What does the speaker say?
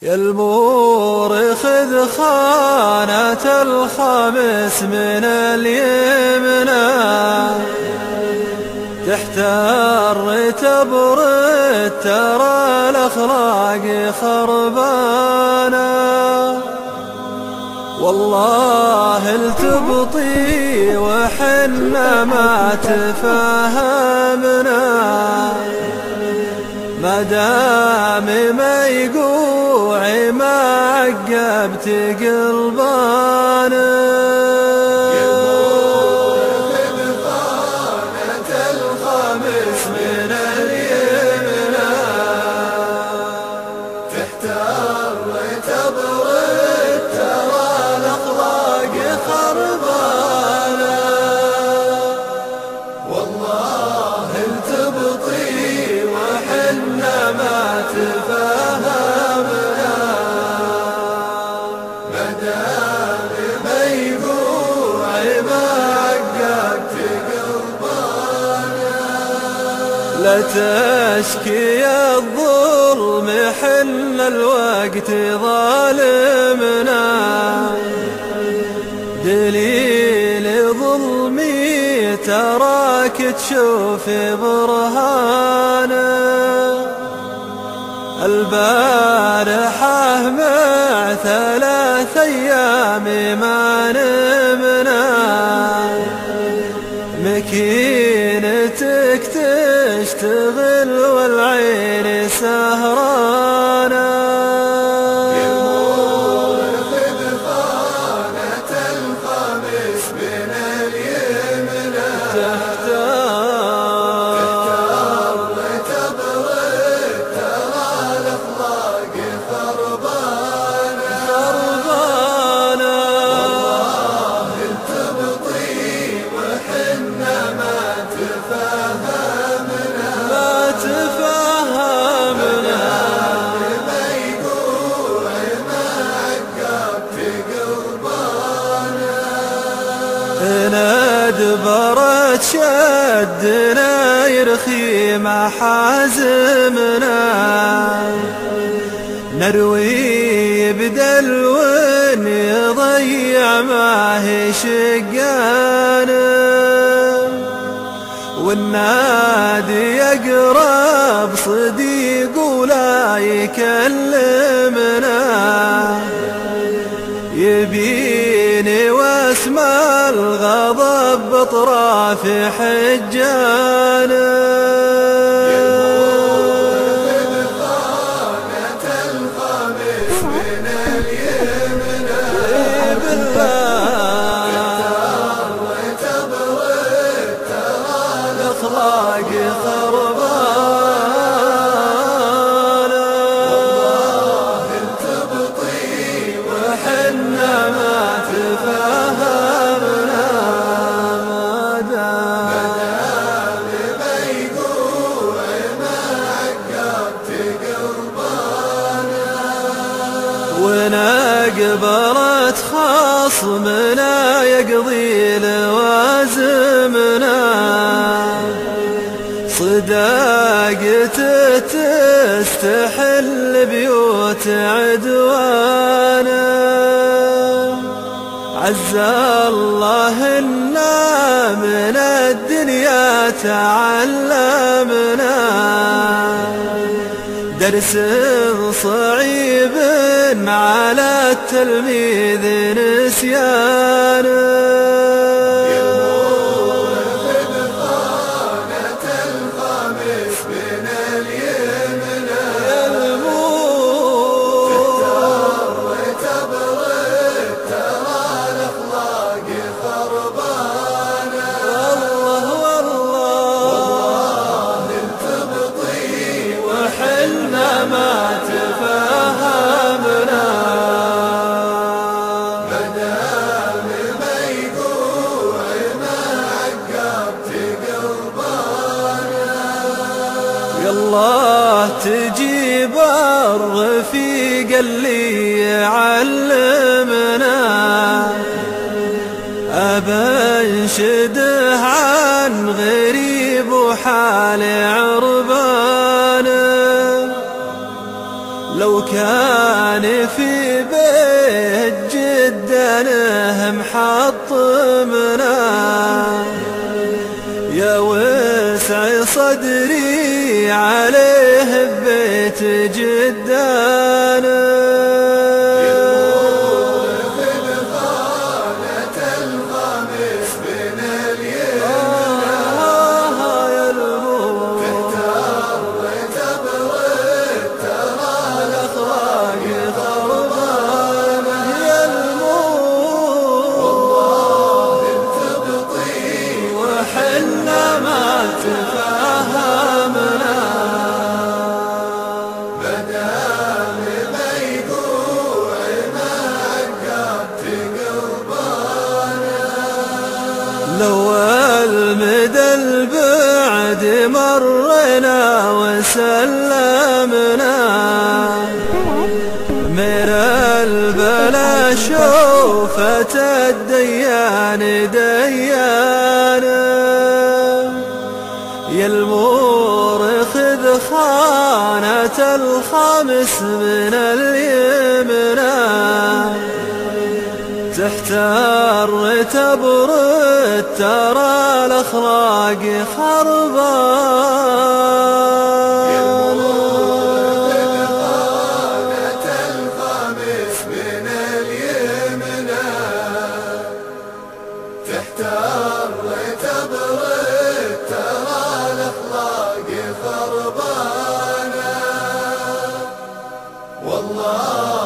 يا المور خذ خانة الخمس من اليمنى، تحتار تبرد ترى الأخلاق خربانة، والله التبطي وحنا ما تفاهمنا، ما دام ما يقوعي ما عقبت قلبانا. يا المور خذ خانة الخمس من اليمنى، تحتار تبرد ترى الأخلاق خربانة، والله التبطي وحنا ما تفاهمنا، ما دام ما يقوعي ما عقبت قلبانا. لا تشكي الظلم حن الوقت ظالمنا، دليل ظلمي تراك تشوف برهانه، البارحة مع 3 أيام ما نمنا، مكينتك تشتغل والعين سهرانة. يا المور خذ خانة الخمس من اليمنى، تحتار تبرد ترى الأخلاق خربانة، والله التبطي وحنا ما تفاهمنا، ما يقوعي ما عقبت قلبانا. ندبرت شدنا يرخي محازمنا، نروي بدلو يضيع ما هي شقانا، والنادي يقرب صديق ولا يكلمنا، يبيني واسمع الغضب بطراف حجانا. يا المور خذ خانة الخمس من اليمنى، تحتار تبرد ترى الأخلاق خربانة، والله التبطي وحنا ما تفاهمنا، ما دام ما يقوعي ما عقبت قلبانا. ونقبلت خصمنا يقضي لوازمنا، صداقته تستحل بيوت عدوانا، عز الله إنا من الدنيا تعلمنا، درس صعيب على التلميذ نسيانه. يا المور خذ خانة الخمس من اليمنى، تحتار تبرد ترى الأخلاق خربانة، والله التبطي وحنا ما تفاهمنا، ما دام ما يقوعي ما عقبت قلبانا. يالله تجيب الرفيق اللي يعلمنا، أبنشده عن غريب وحال عربانه، لو كان في بيت جدنا محطمنا، يا وسع صدري عليه ببيت جدنا. لو المدى البعد مرنا وسلمنا، من البلا شوفة الديان ديانا، يا المورخذ خانة الخمس من اليمنى، تحتار تبرد ترى الأخلاق خربان، يا المورخذ خانة الخمس من اليمنى، تحتار تبرد ترى الأخلاق خربانة. والله